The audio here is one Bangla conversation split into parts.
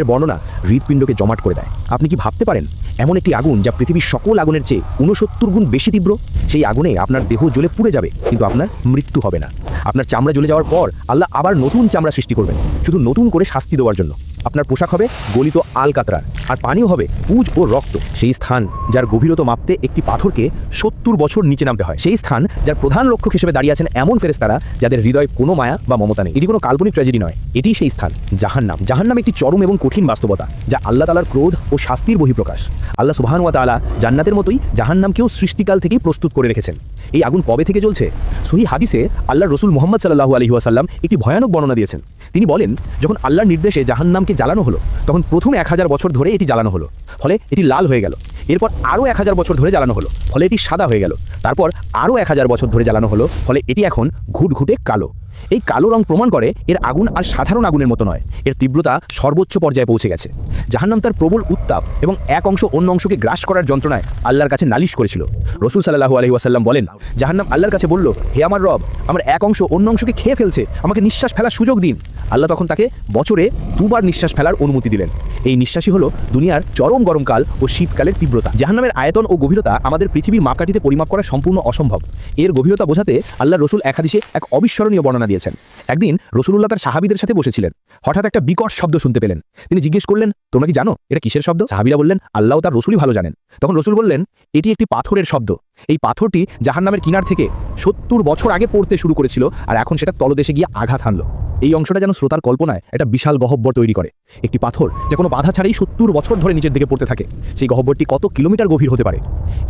এর বর্ণনা হৃৎপিণ্ডকে জমাট করে দেয়। আপনি কি ভাবতে পারেন এমন একটি আগুন যা পৃথিবীর সকল আগুনের চেয়ে 69 গুণ বেশি তীব্র, সেই আগুনে আপনার দেহ জ্বলে পুড়ে যাবে কিন্তু আপনার মৃত্যু হবে না। আপনার চামড়া জ্বলে যাওয়ার পর আল্লাহ আবার নতুন চামড়া সৃষ্টি করবেন, শুধু নতুন করে শাস্তি দেওয়ার জন্য। আপনার পোশাক হবে গলিত আলকাতরার, আর পানিও হবে পুজ ও রক্ত। সেই স্থান যার গভীরতা মাপতে একটি পাথরকে 70 বছর নিচে নামতে হয়, সেই স্থান যার প্রধান লক্ষ্য হিসেবে দাঁড়িয়ে আছেন এমন ফেরেশতারা যাদের হৃদয়ে কোনো মায়া বা মমতা নেই। এটি কোনো কাল্পনিক ট্র্যাজেডি নয়, এটি সেই স্থান জাহান্নাম। জাহান্নাম একটি চরম এবং কঠিন বাস্তবতা যা আল্লাহ তাআলার ক্রোধ ও শাস্তির বহিঃপ্রকাশ। আল্লাহ সুবহানাহু ওয়া তাআলা জান্নাতের মতোই জাহান্নামকেও সৃষ্টিকাল থেকেই প্রস্তুত করে রেখেছেন। এই আগুন কবে থেকে জ্বলছে? সহিহ হাদিসে আল্লাহর রাসূল মুহাম্মদ সাল্লাল্লাহু আলাইহি ওয়াসাল্লাম একটি ভয়ানক বর্ণনা দিয়েছেন। তিনি বলেন, যখন আল্লাহর নির্দেশে জাহান্নামকে জ্বালানো হলো তখন প্রথম 1000 বছর ধরে এটি জ্বালানো হলো, ফলে এটি লাল হয়ে গেল। এরপর আরও 1000 বছর ধরে জ্বালানো হলো, ফলে এটি সাদা হয়ে গেল। তারপর আরও 1000 বছর ধরে জ্বালানো হলো, ফলে এটি এখন ঘুটঘুটে কালো। এই কালো রং প্রমাণ করে এর আগুন আর সাধারণ আগুনের মতো নয়, এর তীব্রতা সর্বোচ্চ পর্যায়ে পৌঁছে গেছে। জাহান্নাম তার প্রবল উত্তাপ এবং এক অংশ অন্য অংশকে গ্রাস করার যন্ত্রণায় আল্লাহর কাছে নালিশ করেছিল। রাসূল সাল্লাল্লাহু আলাইহি ওয়াসাল্লাম বলেন, জাহান্নাম আল্লাহর কাছে বলল, হে আমার রব, আমার এক অংশ অন্য অংশকে খেয়ে ফেলছে, আমাকে নিঃশ্বাস ফেলার সুযোগ দিন। আল্লাহ তখন তাকে বছরে 2 বার নিঃশ্বাস ফেলার অনুমতি দিলেন। এই নিঃশ্বাসই হলো দুনিয়ার চরম গরমকাল ও শীতকালের তীব্রতা। জাহান্নামের আয়তন ও গভীরতা আমাদের পৃথিবীর মাপকাঠিতে পরিমাপ করা সম্পূর্ণ অসম্ভব। এর গভীরতা বোঝাতে আল্লাহর রাসূল এক হাদিসে এক অবিস্মরণীয় বর্ণনা দিয়েছেন। একদিন রাসূলুল্লাহ তার সাহাবীদের সাথে বসেছিলেন, হঠাৎ একটা বিকট শব্দ শুনতে পেলেন। তিনি জিজ্ঞেস করলেন, তোমরা কি জানো এটা কিসের শব্দ? সাহাবীরা বললেন, আল্লাহ তার রাসূলই ভালো জানেন। তখন রাসূল বললেন, এটি একটি পাথরের শব্দ। এই পাথরটি জাহান্নামের কিনার থেকে 70 বছর আগে পড়তে শুরু করেছিল, আর এখন সেটা তলদেশে গিয়ে আঘাত হানলো। এই অংশটা যেন শ্রোতার কল্পনায় একটা বিশাল গহ্বর তৈরি করে। একটি পাথর যা কোনো বাধা ছাড়াই 70 বছর ধরে নিচের দিকে পড়তে থাকে, সেই গহ্বরটি কত কিলোমিটার গভীর হতে পারে?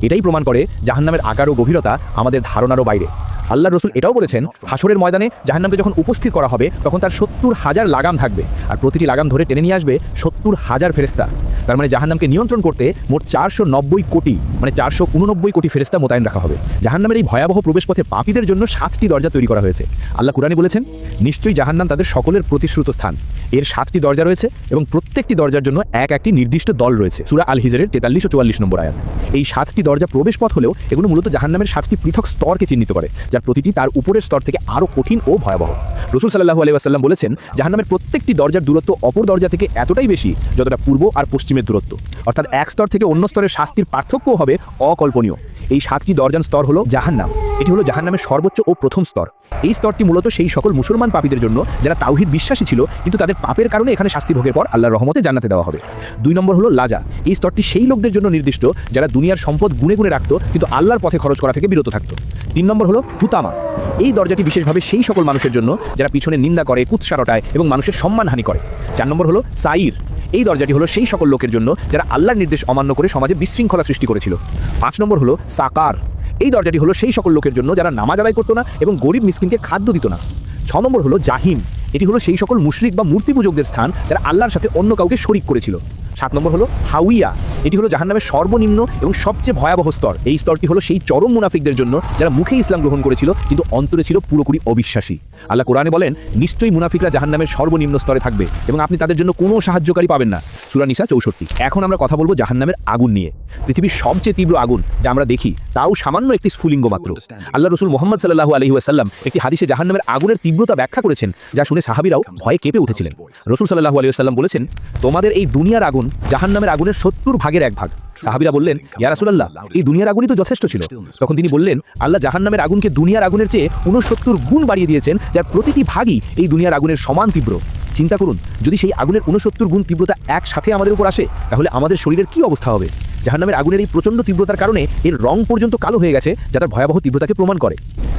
এটাই প্রমাণ করে জাহান্নামের আকার ও গভীরতা আমাদের ধারণারও বাইরে। আল্লাহর রাসূল এটাও বলেছেন, হাসরের ময়দানে জাহান্নামকে যখন উপস্থিত করা হবে তখন তার 70,000 লাগাম থাকবে, আর প্রতিটি লাগাম ধরে টেনে নিয়ে আসবে 70,000 ফেরেশতা। তার মানে জাহান্নামকে নিয়ন্ত্রণ করতে মোট 490 কোটি, মানে 489 কোটি ফেরেশতা মোতায়েন রাখা হবে। জাহান্নামের এই ভয়াবহ প্রবেশপথে পাপীদের জন্য 7টি দরজা তৈরি করা হয়েছে। আল্লাহ কুরআনে বলেছেন, নিশ্চয়ই জাহান্নাম তাদের সকলের প্রতিশ্রুত স্থান। এর 7টি দরজা রয়েছে এবং প্রত্যেকটি দরজার জন্য একটি নির্দিষ্ট দল রয়েছে। সূরা আল হিজরের 43 ও 44 নম্বর আয়াত। এই 7টি দরজা প্রবেশপথ হলেও এগুলো মূলত জাহান্নামের 7টি পৃথক স্তরকে চিহ্নিত করে, যার প্রতিটি তার উপরের স্তর থেকে আরও কঠিন ও ভয়াবহ। রাসূল সাল্লাল্লাহু আলাইহি ওয়াসাল্লাম বলেছেন, জাহান্নামের প্রত্যেকটি দরজার দূরত্ব অপর দরজা থেকে এতটাই বেশি যতটা পূর্ব আর পশ্চিমের দূরত্ব, অর্থাৎ এক স্তর থেকে অন্য স্তরের শাস্তির পার্থক্যও হবে অকল্পনীয়। এই 7টি দরজার স্তর হলো জাহান্নাম। এটি হলো জাহান্নামের সর্বোচ্চ ও প্রথম স্তর। এই স্তরটি মূলত সেই সকল মুসলমান পাপীদের জন্য যারা তাওহীদ বিশ্বাসী ছিল, কিন্তু তাদের পাপের কারণে এখানে শাস্তি ভোগের পর আল্লাহর রহমতে জান্নাতে দেওয়া হবে। 2 নম্বর হলো লাজা। এই স্তরটি সেই লোকদের জন্য নির্দিষ্ট যারা দুনিয়ার সম্পদ গুণে গুণে রাখত কিন্তু আল্লাহর পথে খরচ করা থেকে বিরত থাকত। 3 নম্বর হলো হুতামা। এই দরজাটি বিশেষভাবে সেই সকল মানুষের জন্য যারা পিছনে নিন্দা করে, কুৎসা রটায় এবং মানুষের সম্মানহানি করে। 4 নম্বর হলো সাইর। এই দরজাটি হলো সেই সকল লোকের জন্য যারা আল্লাহর নির্দেশ অমান্য করে সমাজে বিশৃঙ্খলা সৃষ্টি করেছিল। 5 নম্বর হলো সাকার। এই দরজাটি হলো সেই সকল লোকের জন্য যারা নামাজ আদায় করতো না এবং গরিব মিসকিনকে খাদ্য দিত না। 6 নম্বর হলো জাহিম। এটি হলো সেই সকল মুশরিক বা মূর্তি পূজকদের স্থান যারা আল্লাহর সাথে অন্য কাউকে শরিক করেছিল। 7 নম্বর হলো হাউইয়া। এটি হলো জাহান্নামের সর্বনিম্ন এবং সবচেয়ে ভয়াবহ স্তর। এই স্তরটি হলো সেই চরম মুনাফিকদের জন্য যারা মুখে ইসলাম গ্রহণ করেছিল কিন্তু অন্তরে ছিল পুরোপুরি অবিশ্বাসী। আল্লাহ কোরআনে বলেন, নিশ্চয়ই মুনাফিকরা জাহান্নামের সর্বনিম্ন স্তরে থাকবে এবং আপনি তাদের জন্য কোনো সাহায্যকারী পাবেন না। সূরা নিসা 64। এখন আমরা কথা বলবো জাহান্নামের আগুন নিয়ে। পৃথিবীর সবচেয়ে তীব্র আগুন যা আমরা দেখি তাও সামান্য একটি স্ফুলিঙ্গ মাত্র। আল্লাহ রাসূল মুহাম্মদ সাল্লাল্লাহু আলাইহি ওয়াসাল্লাম একটি হাদিসে জাহান্নামের আগুনের তীব্রতা ব্যাখ্যা করেছেন, যা শুনে সাহাবীরাও ভয়ে কেঁপে উঠেছিলেন। রাসূল সাল্লাল্লাহু আলাইহি ওয়াসাল্লাম বলেছেন, তোমাদের এই দুনিয়ার আগুন জাহান্নামের আগুনের 70 ভাগের 1 ভাগ। সাহাবীরা বললেন, ইয়া রাসূলুল্লাহ, এই দুনিয়ার আগুনই তো যথেষ্ট ছিল। তখন তিনি বললেন, আল্লাহ জাহান্নামের আগুনকে দুনিয়ার আগুনের চেয়ে 69 গুণ বাড়িয়ে দিয়েছেন, যার প্রতিটি ভাগই এই দুনিয়ার আগুনের সমান তীব্র। চিন্তা করুন, যদি সেই আগুনের 69 গুণ তীব্রতা একসাথে আমাদের উপর আসে তাহলে আমাদের শরীরের কি অবস্থা হবে? জাহান্নামের আগুনের এই প্রচণ্ড তীব্রতার কারণে এর রং পর্যন্ত কালো হয়ে গেছে, যা তার ভয়াবহ তীব্রতাকে প্রমাণ করে।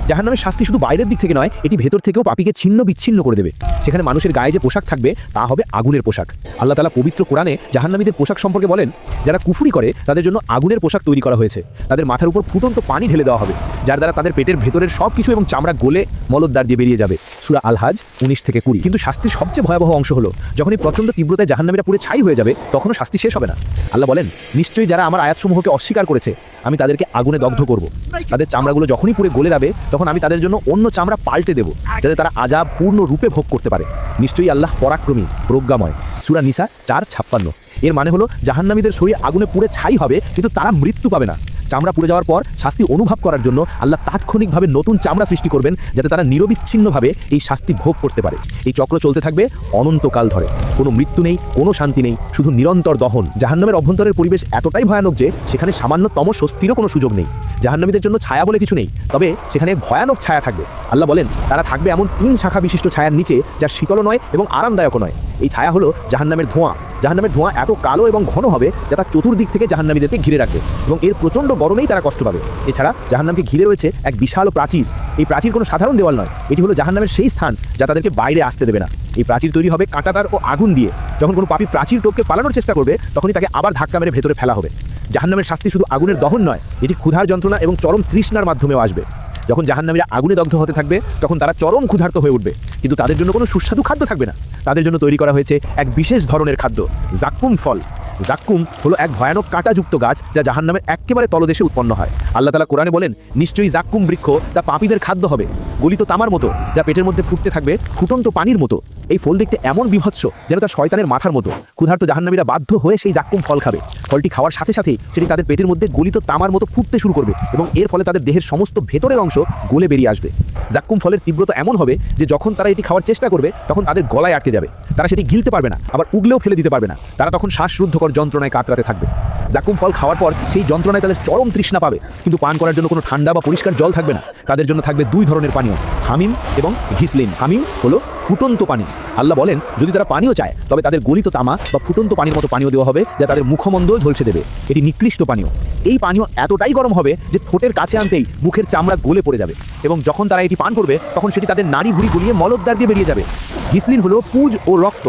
জাহান্নামের শাস্তি শুধু বাইরের দিক থেকে নয়, এটি ভেতর থেকেও পাপীকে ছিন্ন বিচ্ছিন্ন করে দেবে। সেখানে মানুষের গায়ে যে পোশাক থাকবে তা হবে আগুনের পোশাক। আল্লাহ তাআলা পবিত্র কোরআনে জাহান্নামীদের পোশাক সম্পর্কে বলেন, যারা কুফরি করে তাদের জন্য আগুনের পোশাক তৈরি করা হয়েছে। তাদের মাথার উপর ফুটন্ত পানি ঢেলে দেওয়া হবে, যার দ্বারা তাদের পেটের ভেতরের সব কিছু এবং চামড়া গলে মলদ্বার দিয়ে বেরিয়ে যাবে। সূরা আল হাজ 19 থেকে 20। কিন্তু শাস্তির সবচেয়ে ভয়াবহ অংশ হলো যখন এই প্রচণ্ড তীব্রতায় জাহান্নামীরা পুরো ছাই হয়ে যাবে, তখনও শাস্তি শেষ হবে না। আল্লাহ বলেন, নিশ্চয়ই যারা আমার আয়াতসমূহকে অস্বীকার করেছে আমি তাদেরকে আগুনে দগ্ধ করব। তাদের চামড়াগুলো যখনই পুরো গলে যাবে তখন আমি তাদের জন্য অন্য চামড়া পাল্টে দেব, যাতে তারা আযাব পূর্ণ রূপে ভোগ করতে পারে। নিশ্চয়ই আল্লাহ পরাক্রমী, প্রজ্ঞাময়। সূরা নিসা 4:56। এর মানে হলো জাহান্নামীদের শরীর আগুনে পুড়ে ছাই হবে কিন্তু তারা মৃত্যু পাবে না। চামড়া পুড়ে যাওয়ার পর শাস্তি অনুভব করার জন্য আল্লাহ তাৎক্ষণিকভাবে নতুন চামড়া সৃষ্টি করবেন, যাতে তারা নিরবিচ্ছিন্নভাবে এই শাস্তি ভোগ করতে পারে। এই চক্র চলতে থাকবে অনন্তকাল ধরে। কোনো মৃত্যু নেই, কোনো শান্তি নেই, শুধু নিরন্তর দহন। জাহান্নামের অভ্যন্তরের পরিবেশ এতটাই ভয়ানক যে সেখানে সামান্যতম স্বস্তিরও কোনো সুযোগ নেই। জাহান্নামীদের জন্য ছায়া বলে কিছু নেই, তবে সেখানে ভয়ানক ছায়া থাকবে। আল্লাহ বলেন তারা থাকবে এমন 3 শাখা বিশিষ্ট ছায়ার নিচে, যা শীতলও নয় এবং আরামদায়কও নয়। এই ছায়া হলো জাহান্নামের ধোঁয়া। জাহান্নামের ধোঁয়া এত কালো এবং ঘন হবে যা তার চতুর্দিক থেকে জাহান্নামীদেরকে ঘিরে রাখবে, এবং এর প্রচণ্ড গরমেই তারা কষ্ট পাবে। এছাড়া জাহান্নামকে ঘিরে রয়েছে এক বিশাল প্রাচীর। এই প্রাচীর কোনো সাধারণ দেওয়াল নয়, এটি হলো জাহান্নামের সেই স্থান যা তাদেরকে বাইরে আসতে দেবে না। এই প্রাচীর তৈরি হবে কাঁটাতার ও আগুন দিয়ে। যখন কোনো পাপী প্রাচীর টপকে পালানোর চেষ্টা করবে, তখনই তাকে আবার ধাক্কা মেরে ভেতরে ফেলা হবে। জাহান্নামের শাস্তি শুধু আগুনের দহন নয়, এটি ক্ষুধার যন্ত্রণা এবং চরম তৃষ্ণার মাধ্যমেও আসবে। যখন জাহান্নামীরা আগুনে দগ্ধ হতে থাকবে, তখন তারা চরম ক্ষুধার্ত হয়ে উঠবে, কিন্তু তাদের জন্য কোনো সুস্বাদু খাদ্য থাকবে না। তাদের জন্য তৈরি করা হয়েছে এক বিশেষ ধরনের খাদ্য, জাক্কুম ফল। জাক্কুম হলো এক ভয়ানক কাঁটাযুক্ত গাছ, যা জাহান্নামের একেবারে তলদেশে উৎপন্ন হয়। আল্লাহ তাআলা কোরআনে বলেন, নিশ্চয়ই জাক্কুম বৃক্ষ তা পাপীদের খাদ্য হবে, গলিত তামার মতো, যা পেটের মধ্যে ফুটতে থাকবে ফুটন্ত পানির মতো। এই ফল দেখতে এমন বিভৎস যেন তা শয়তানের মাথার মতো। ক্ষুধার্ত জাহান্নামীরা বাধ্য হয়ে সেই জাক্কুম ফল খাবে। ফলটি খাওয়ার সাথে সাথেই সেটি তাদের পেটের মধ্যে গলিত তামার মতো ফুটতে শুরু করবে, এবং এর ফলে তাদের দেহের সমস্ত ভেতরের অংশ গলে বেরিয়ে আসবে। জাক্কুম ফলের তীব্রতা এমন হবে যে যখন তারা এটি খাওয়ার চেষ্টা করবে, তখন তাদের গলায় আটকে যাবে। তারা সেটি গিলতে পারবে না, আবার উগলেও ফেলে দিতে পারবে না। তারা তখন শ্বাসরুদ্ধকর যন্ত্রণায় কাতরাতে থাকবে। জাক্কুম ফল খাওয়ার পর সেই যন্ত্রণায় তাদের চরম তৃষ্ণা পাবে, কিন্তু পান করার জন্য কোনো ঠান্ডা বা পরিষ্কার জল থাকবে না। তাদের জন্য থাকবে 2 ধরনের পানীয়, হামিম এবং ঘিসলিন। হামিম হলো ফুটন্ত পানি। আল্লাহ বলেন, যদি তারা পানীয় চায়, তবে তাদের গলিত তামা বা ফুটন্ত পানির মতো পানীয় দেওয়া হবে, যা তাদের মুখমণ্ডল ঝলসে দেবে। এটি নিকৃষ্ট পানীয়। এই পানীয় এতটাই গরম হবে যে ঠোঁটের কাছে আনতেই মুখের চামড়া গলে পড়ে যাবে, এবং যখন তারা এটি পান করবে, তখন সেটি তাদের নাড়ি ভুঁড়ি গলিয়ে মলদ্বার দিয়ে বেরিয়ে যাবে। ঘিসলিন হলো পুজ ও রক্ত।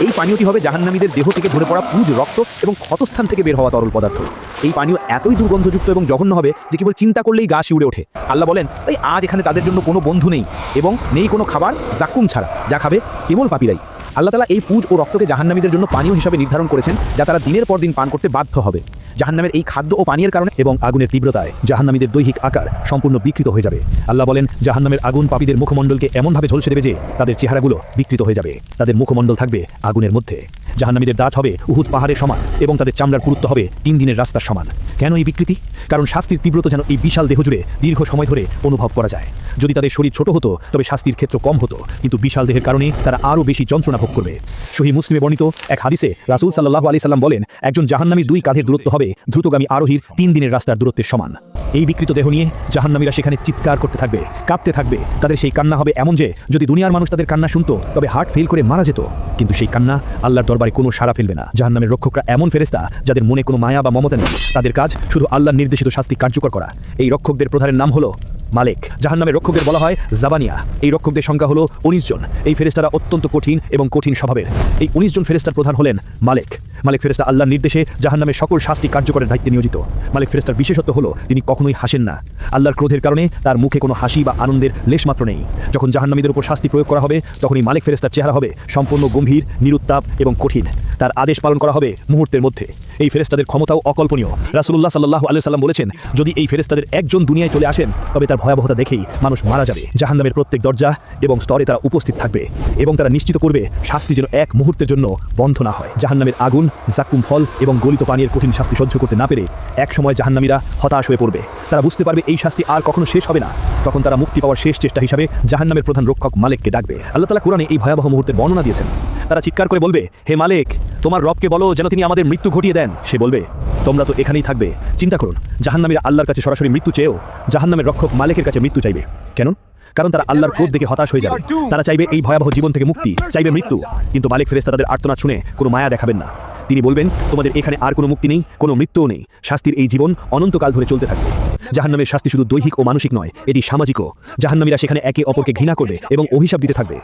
এই পানীয়টি হবে জাহান্নামীদের দেহ থেকে ঝরে পড়া পুজ, রক্ত এবং ক্ষতস্থান থেকে বের হওয়া তরল পদার্থ। এই পানীয় এতই দুর্গন্ধযুক্ত এবং জঘন্য হবে যে কেবল চিন্তা করলেই গা শিউড়ে ওঠে। আল্লাহ বলেন, তাই আজ এখানে তাদের জন্য কোনো বন্ধু নেই এবং নেই কোনো খাবার জাক্কুম ছাড়া, যা খাবে কেবল পাপীরাই। আল্লাহ তাআলা এই পুজ ও রক্তকে জাহান্নামীদের জন্য পানীয় হিসাবে নির্ধারণ করেছেন, যা তারা দিনের পর দিন পান করতে বাধ্য হবে। জাহান্নামের এই খাদ্য ও পানীয়ের কারণে এবং আগুনের তীব্রতায় জাহান্নামীদের দৈহিক আকার সম্পূর্ণ বিকৃত হয়ে যাবে। আল্লাহ বলেন, জাহান্নামের আগুন পাপীদের মুখমণ্ডলকে এমনভাবে ঝলসে দেবে যে তাদের চেহারাগুলো বিকৃত হয়ে যাবে। তাদের মুখমণ্ডল থাকবে আগুনের মধ্যে। জাহান্নামীদের দাঁত হবে উহুদ পাহাড়ের সমান, এবং তাদের চামড়ার পুরুত্ব হবে 3 দিনের রাস্তার সমান। কেন এই বিকৃতি? কারণ শাস্তির তীব্রতা যেন এই বিশাল দেহ জুড়ে দীর্ঘ সময় ধরে অনুভব করা যায়। যদি তাদের শরীর ছোট হতো, তবে শাস্তির ক্ষেত্র কম হতো, কিন্তু বিশাল দেহের কারণে তারা আরও বেশি যন্ত্রণা ভোগ করবে। সহিহ মুসলিমে বর্ণিত এক হাদিসে রাসূল সাল্লাল্লাহু আলাইহি সাল্লাম বলেন, একজন জাহান্নামীর 2 কাঁধের দূরত্ব হবে দ্রুতগামী আরোহীর 3 দিনের রাস্তার দূরত্বের সমান। এই বিকৃত দেহ নিয়ে জাহান্নামীরা সেখানে চিৎকার করতে থাকবে, কাঁপতে থাকবে। তাদের সেই কান্না হবে এমন যে যদি দুনিয়ার মানুষ তাদের কান্না শুনতো, তবে হার্ট ফেল করে মারা যেত। কিন্তু সেই কান্না আল্লাহর দরবারে কোনো সাড়া ফেলবে না। জাহান্নামের রক্ষকরা এমন ফেরেশতা যাদের মনে কোনো মায়া বা মমতা নেই। তাদের কাজ শুধু আল্লাহর নির্দেশিত শাস্তি কার্যকর করা। এই রক্ষকদের প্রধানের নাম হলো মালেক। জাহান্নামের রক্ষকদের বলা হয় জাবানিয়া। এই রক্ষকদের সংখ্যা হলো 19 জন। এই ফেরেশতারা অত্যন্ত কঠিন এবং কঠিন স্বভাবের। এই 19 জন ফেরেশতার প্রধান হলেন মালেক। মালেক ফেরেশতা আল্লাহর নির্দেশে জাহান্নামের সকল শাস্তি কার্যকরের দায়িত্বে নিয়োজিত। মালেক ফেরেশতার বিশেষত্ব হলো তিনি কখনোই হাসেন না। আল্লাহর ক্রোধের কারণে তার মুখে কোনো হাসি বা আনন্দের লেশমাত্র নেই। যখন জাহান্নামীদের উপর শাস্তি প্রয়োগ করা হবে, তখন এই মালেক ফেরেশতার চেহারা হবে সম্পূর্ণ গম্ভীর, নিরুত্তাপ এবং কঠিন। তার আদেশ পালন করা হবে মুহূর্তের মধ্যে। এই ফেরেশতাদের ক্ষমতাও অকল্পনীয়। রাসূলুল্লাহ সাল্লাল্লাহু আলাইহি সাল্লাম বলেছেন, যদি এই ফেরেশতাদের একজন দুনিয়ায় চলে আসেন, তবে তার ভয়াবহতা দেখেই মানুষ মারা যাবে। জাহান্নামের প্রত্যেক দরজা এবং স্তরে তারা উপস্থিত থাকবে, এবং তারা নিশ্চিত করবে শাস্তি যেন এক মুহূর্তের জন্য বন্ধ না হয়। জাহান্নামের আগুন, জাক্কুম ফল এবং গলিত পানির কঠিন শাস্তি সহ্য করতে না পেরে এক সময় জাহান্নামীরা হতাশ হয়ে পড়বে। তারা বুঝতে পারবে এই শাস্তি আর কখনো শেষ হবে না। তখন তারা মুক্তি পাওয়ার শেষ চেষ্টা হিসাবে জাহান্নামের প্রধান রক্ষক মালেককে ডাকবে। আল্লাহ তাআলা কুরআনে এই ভয়াবহ মুহূর্তের বর্ণনা দিয়েছেন। তারা চিৎকার করে বলবে, হে মালেক, তোমার রবকে বলো যেন তিনি আমাদের মৃত্যু ঘটিয়ে দেন। সে বলবে, তোমরা তো এখানেই থাকবে। চিন্তা করুন, জাহান্নামীরা আল্লাহর কাছে সরাসরি মৃত্যু চেয়েও জাহান্নামের রক্ষক মালেকের কাছে মৃত্যু চাইবে। কেন? কারণ তারা আল্লাহর ক্রোধ দেখে হতাশ হয়ে যাবে। তারা চাইবে এই ভয়াবহ জীবন থেকে মুক্তি, চাইবে মৃত্যু। কিন্তু মালেক ফেরেশতা তাদের আর্তনাদ শুনে কোনো মায়া দেখাবেন না। তিনি বলবেন, তোমাদের এখানে আর কোনো মুক্তি নেই, কোনো মৃত্যুও নেই। শাস্তির এই জীবন অনন্তকাল ধরে চলতে থাকবে। জাহান্নামের শাস্তি শুধু দৈহিক ও মানসিক নয়, এটি সামাজিকও। জাহান্নামীরা সেখানে একে অপরকে ঘৃণা করবে এবং অভিশাপ দিতে থাকবে।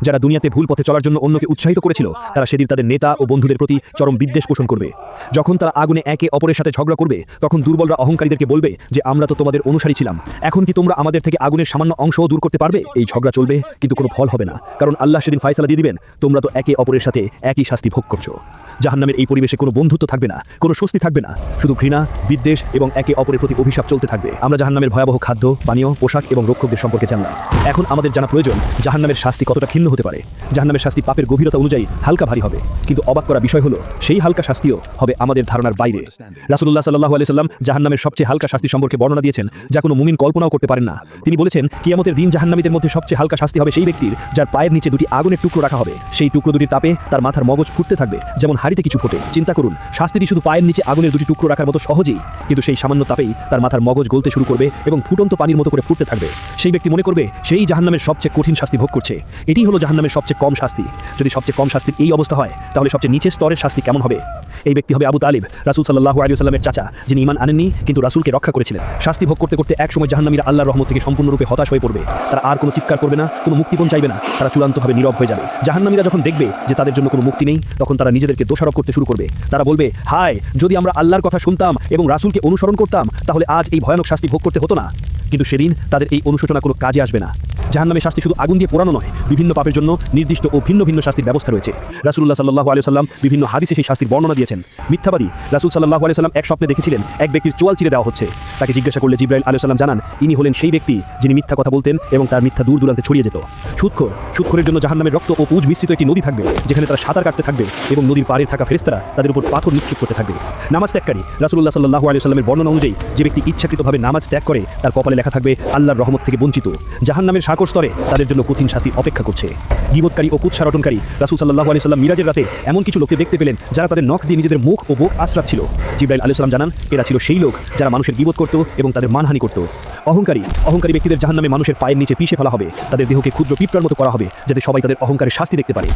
যারা দুনিয়াতে ভুল পথে চলার জন্য অন্যকে উৎসাহিত করেছিল, তারা সেদিন তাদের নেতা ও বন্ধুদের প্রতি চরম বিদ্বেষ পোষণ করবে। যখন তারা আগুনে একে অপরের সাথে ঝগড়া করবে, তখন দুর্বলরা অহংকারীদেরকে বলবে যে আমরা তো তোমাদের অনুসারী ছিলাম, এখন কি তোমরা আমাদের থেকে আগুনের সামান্য অংশও দূর করতে পারবে? এই ঝগড়া চলবে, কিন্তু কোনো ফল হবে না, কারণ আল্লাহ সেদিন ফায়সালা দিয়ে দিবেন, তোমরা তো একে অপরের সাথে একই শাস্তি ভোগ করছো। জাহান্নামের এই পরিবেশে কোনো বন্ধুত্ব থাকবে না, কোনো স্বস্তি থাকবে না, শুধু ঘৃণা, বিদ্বেষ এবং একে অপরের প্রতি অভিশাপ চলতে থাকবে। থাকবে। আমরা জাহান্নামের ভয়াবহ খাদ্য, পানীয়, পোশাক এবং রক্ষকদের সম্পর্কে জানলাম। এখন আমাদের জানা প্রয়োজন জাহান্নামের শাস্তি কতটা ক্ষীণ হতে পারে। জাহান্নামের শাস্তি পাপের গভীরতা অনুযায়ী হালকা ভারী হবে, কিন্তু অবাক করা বিষয় হলো সেই হালকা শাস্তিও হবে আমাদের ধারণার বাইরে। রাসূলুল্লাহ সাল্লাল্লাহু আলাইহি সাল্লাম জাহান্নামের সবচেয়ে হালকা শাস্তি সম্পর্কে বর্ণনা দিয়েছেন, যা কোনো মুমিন কল্পনাও করতে পারেন না। তিনি বলেছেন, কিয়ামতের দিন জাহান্নামীদের মধ্যে সবচেয়ে হালকা শাস্তি হবে সেই ব্যক্তির যার পায়ের নিচে দুটি আগুনের টুকরো রাখা হবে। সেই টুকরো দুটির তাপে তার মাথার মগজ ফুটতে থাকবে, যেমন হাড়িতে কিছু ফোটে। চিন্তা করুন, শাস্তিটি শুধু পায়ের নিচে আগুনের দুটি টুকরো রাখার মতো সহজেই, কিন্তু সেই সামান্য তাপেই তার মাথার মগজ গলতে শুরু করবে এবং ফুটন্ত পানির মতো করে ফুটতে থাকবে। সেই ব্যক্তি মনে করবে সেই জাহান্নামের সবচেয়ে কঠিন শাস্তি ভোগ করছে। এটি হলো জাহান্নামের সবচেয়ে কম শাস্তি। যদি সবচেয়ে কম শাস্তির এই অবস্থা হয়, তাহলে সবচেয়ে নিচের স্তরের শাস্তি কেমন হবে? এই ব্যক্তি হবে আবু তালিব, রাসূল সাল্লাল্লাহু আলাইহি ওয়াসাল্লামের চাচা, যিনি ঈমান আনেননি কিন্তু রাসূলকে রক্ষা করেছিলেন। শাস্তি ভোগ করতে করতে একসময় জাহান্নামীরা আল্লাহর রহমত থেকে সম্পূর্ণরূপে হতাশ হয়ে পড়বে। তারা আর কোনো চিৎকার করবে না, কোনো মুক্তিপণ চাইবে না, তারা চূড়ান্তভাবে নীরব হয়ে যাবে। জাহান্নামীরা যখন দেখবে যে তাদের জন্য কোনো মুক্তি নেই, তখন তারা নিজেদেরকে দোষারোপ করতে শুরু করবে। তারা বলবে, হায়, যদি আমরা আল্লাহর কথা শুনতাম এবং রাসূলকে অনুসরণ করতাম, তাহলে আজ এই ভয়ানক শাস্তি ভোগ করতে হতো না। কিন্তু সেদিন তাদের এই অনুশোচনা কোনো কাজে আসবে না। জাহান্নামের শাস্তি শুধু আগুন দিয়ে পোড়ানো নয়, বিভিন্ন পাপের জন্য নির্দিষ্ট ও ভিন্ন ভিন্ন শাস্তির ব্যবস্থা রয়েছে। রাসূলুল্লাহ সাল্লাল্লাহু আলাইহি ওয়াসাল্লাম বিভিন্ন হাদিসে সেই শাস্তির বর্ণনা দিয়েছেন। মিথ্যাবাদী রাসূল সাল্লাল্লাহু আলাইহি ওয়াসাল্লাম এক স্বপ্নে দেখেছিলেন এক ব্যক্তির চোয়াল চিরে দেওয়া হচ্ছে। তাকে জিজ্ঞাসা করলে জিবরাইল আলাইহিস সালাম জানান, ইনি হলেন সেই ব্যক্তি যিনি মিথ্যা কথা বলতেন এবং তার মিথ্যা দূর দূরান্তে ছড়িয়ে যেত। সুদখোরের জন্য জাহান্নামের রক্ত ও পুঁজ মিশ্রিত একটি নদী থাকবে, যেখানে তারা সাঁতার কাটতে থাকবে এবং নদীর পাড়ে থাকা ফেরেশতারা তাদের উপর পাথর নিক্ষেপ করতে থাকবে। নামাজ ত্যাগকারী রাসূলুল্লাহ সাল্লাল্লাহু আলাইহি ওয়াসাল্লামের বর্ণনা অনুযায়ী যে ব্যক্তি ইচ্ছাকৃতভাবে নামাজ ত্যাগ করে, তার কপালে লেখা থাকবে আল্লাহর রহমত থেকে বঞ্চিত। জাহান্নামের সাগর স্তরে তাদের জন্য কঠিন শাস্তি অপেক্ষা করছে। গীবতকারী ও কুৎসা রটনকারী রাসূল সাল্লাল্লাহু আলাইহি ওয়াসাল্লাম মিরাজের রাতে এমন কিছু লোককে দেখতে পেলেন যারা তাদের নখ দিয়ে নিজেদের মুখ ও বুক আশ্রাচ্ছিল। জিবরাইল আলাইহিস সালাম জানান, এরা ছিল সেই লোক যারা মানুষের গীবত করত এবং তাদের মানহানি করত। অহংকারী ব্যক্তিদের জাহান্নামে মানুষের পায়ের নিচে পিষে ফেলা হবে, তাদের দেহকে ক্ষুদ্র পিঁপড়ার মতো করা হবে, যাতে সবাই তাদের অহংকারের শাস্তি দেখতে পারে।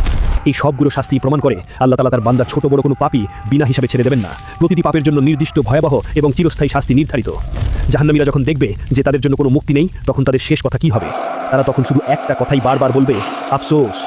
এই সবগুলো শাস্তি প্রমাণ করে আল্লাহ তাআলা তার বান্দার ছোট বড় কোনো পাপই বিনা হিসাবে ছেড়ে দেবেন না। প্রতিটি পাপের জন্য নির্দিষ্ট ভয়াবহ এবং চিরস্থায়ী শাস্তি নির্ধারিত। জাহান্নামীরা যখন দেখবে যে তাদের জন্য কোনো মুক্তি নেই, তখন তাদের শেষ কথা কি হবে? তারা তখন শুধু একটা কথাই বারবার বলবে, আফসোস।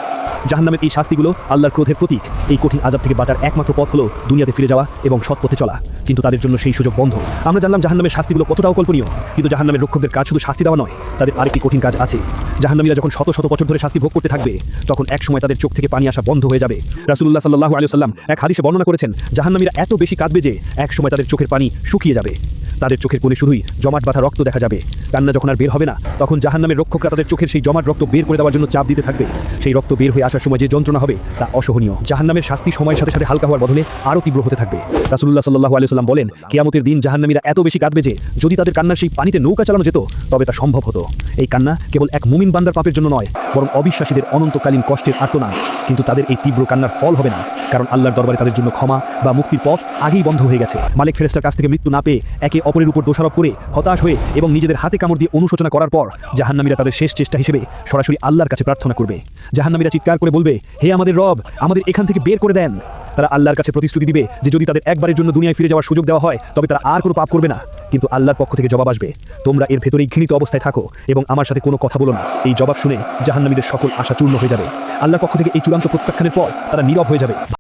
জাহান্নামের এই শাস্তিগুলো আল্লাহর ক্রোধের প্রতীক। এই কঠিন আযাব থেকে বাঁচার একমাত্র পথ হলো দুনিয়াতে ফিরে যাওয়া এবং সৎ পথে চলা, কিন্তু তাদের জন্য সেই সুযোগ বন্ধ। আমরা জানলাম জাহান্নামের শাস্তিগুলো কতটা অকল্পনীয়, কিন্তু জাহান্নামের রক্ষকদের কাজ শুধু শাস্তি দেওয়া নয়, তাদের আরেকটি কঠিন কাজ আছে। জাহান্নামীরা যখন শত শত বছর ধরে শাস্তি ভোগ করতে থাকবে, তখন একসময় তাদের চোখ থেকে পানি আসা বন্ধ হয়ে যাবে। রাসূলুল্লাহ সাল্লাল্লাহু আলাইহি ওয়াসাল্লাম এক হাদিসে বর্ণনা করেছেন, জাহান্নামীরা এত বেশি কাঁদবে যে একসময় তাদের চোখের পানি শুকিয়ে যাবে। তাদের চোখের কোণে শুধুই জমাট বাঁধা রক্ত দেখা যাবে। কান্না যখন আর বের হবে না, তখন জাহান্নামের রক্ষকরা তাদের চোখের সেই জমাট রক্ত বের করে দেওয়ার জন্য চাপ দিতে থাকবে। সেই রক্ত বের হয়ে আসার সময় যে যন্ত্রণা হবে তা অসহনীয়। জাহান্নামের শাস্তি সময়ের সাথে সাথে হালকা হওয়ার বদলে আরও তীব্র হতে থাকবে। রাসূলুল্লাহ সাল্লাল্লাহু আলাইহি ওয়াসাল্লাম বলেন, কিয়ামতের দিন জাহান্নামীরা এত বেশি কাঁদবে যে যদি তাদের কান্নার সেই পানিতে নৌকা চালানো যেত, তবে তা সম্ভব হতো। এই কান্না কেবল এক মুমিন বান্দার পাপের জন্য নয়, বরং অবিশ্বাসীদের অনন্তকালীন কষ্টের আর্তনাদ। কিন্তু তাদের এই তীব্র কান্নার ফল হবে না, কারণ আল্লাহর দরবারে তাদের জন্য ক্ষমা বা মুক্তির পথ আগেই বন্ধ হয়ে গেছে। মালিক ফেরেশতার কাছ থেকে মৃত্যু না পেয়ে একে অপরের উপর দোষারোপ করে, হতাশ হয়ে এবং নিজেদের হাতে কামড় দিয়ে অনুশোচনা করার পর জাহান্নামীরা তাদের শেষ চেষ্টা হিসেবে সরাসরি আল্লাহর কাছে প্রার্থনা করবে। জাহান্নামীরা চিৎকার করে বলবে, হে আমাদের রব, আমাদের এখান থেকে বের করে দেন। তারা আল্লাহর কাছে প্রতিশ্রুতি দিবে যে যদি তাদের একবারের জন্য দুনিয়ায় ফিরে যাওয়ার সুযোগ দেওয়া হয়, তবে তারা আর কোনো পাপ করবে না। কিন্তু আল্লাহর পক্ষ থেকে জবাব আসবে, তোমরা এর ভেতরেই ঘৃণিত অবস্থায় থাকো এবং আমার সাথে কোনো কথা বলো না। এই জবাব শুনে জাহান্নামীদের সকল আশা চূর্ণ হয়ে যাবে। আল্লাহর পক্ষ থেকে এই চূড়ান্ত প্রত্যাখ্যানের পর তারা নীরব হয়ে যাবে।